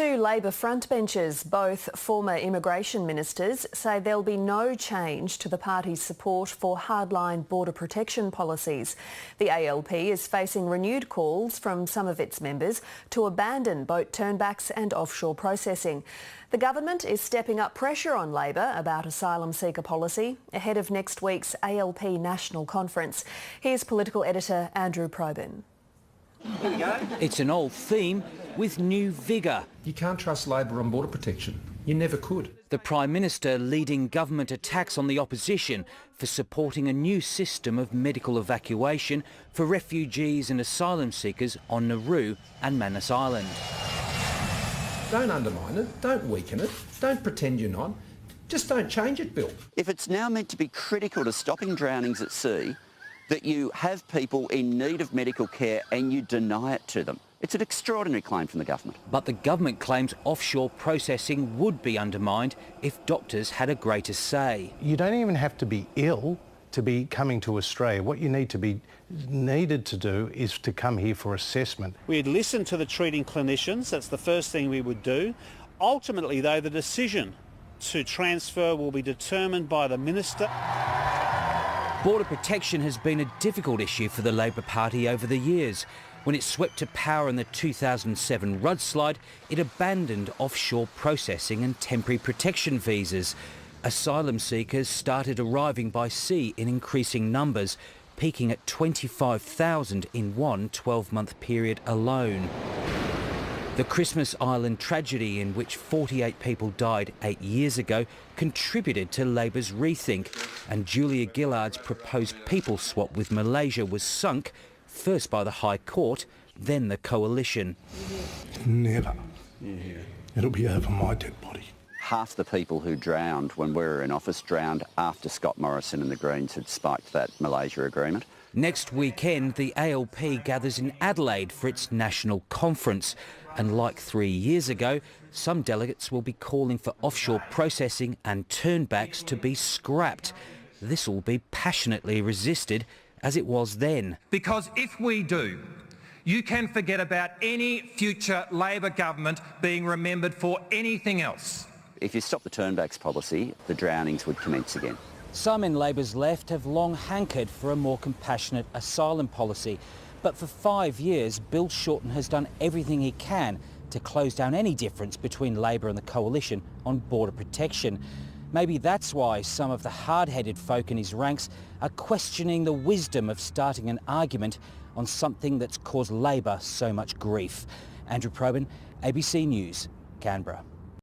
Two Labor frontbenchers, both former immigration ministers, say there'll be no change to the party's support for hardline border protection policies. The ALP is facing renewed calls from some of its members to abandon boat turnbacks and offshore processing. The government is stepping up pressure on Labor about asylum seeker policy ahead of next week's ALP National Conference. Here's political editor Andrew Probyn. It's an old theme with new vigour. You can't trust Labor on border protection. You never could. The Prime Minister leading government attacks on the opposition for supporting a new system of medical evacuation for refugees and asylum seekers on Nauru and Manus Island. Don't undermine it, don't weaken it, don't pretend you're not. Just don't change it, Bill. If it's now meant to be critical to stopping drownings at sea, that you have people in need of medical care and you deny it to them. It's an extraordinary claim from the government. But the government claims offshore processing would be undermined if doctors had a greater say. You don't even have to be ill to be coming to Australia. What you needed to do is to come here for assessment. We'd listen to the treating clinicians. That's the first thing we would do. Ultimately, though, the decision to transfer will be determined by the Minister. Border protection has been a difficult issue for the Labor Party over the years. When it swept to power in the 2007 mudslide, it abandoned offshore processing and temporary protection visas. Asylum seekers started arriving by sea in increasing numbers, peaking at 25,000 in one 12-month period alone. The Christmas Island tragedy, in which 48 people died 8 years ago, contributed to Labor's rethink, and Julia Gillard's proposed people swap with Malaysia was sunk, first by the High Court, then the Coalition. Never. It'll be over my dead body. Half the people who drowned when we were in office drowned after Scott Morrison and the Greens had spiked that Malaysia agreement. Next weekend, the ALP gathers in Adelaide for its national conference. And like 3 years ago, some delegates will be calling for offshore processing and turnbacks to be scrapped. This will be passionately resisted, as it was then. Because if we do, you can forget about any future Labor government being remembered for anything else. If you stop the turnbacks policy, the drownings would commence again. Some in Labor's left have long hankered for a more compassionate asylum policy. But for 5 years, Bill Shorten has done everything he can to close down any difference between Labor and the Coalition on border protection. Maybe that's why some of the hard-headed folk in his ranks are questioning the wisdom of starting an argument on something that's caused Labor so much grief. Andrew Probyn, ABC News, Canberra.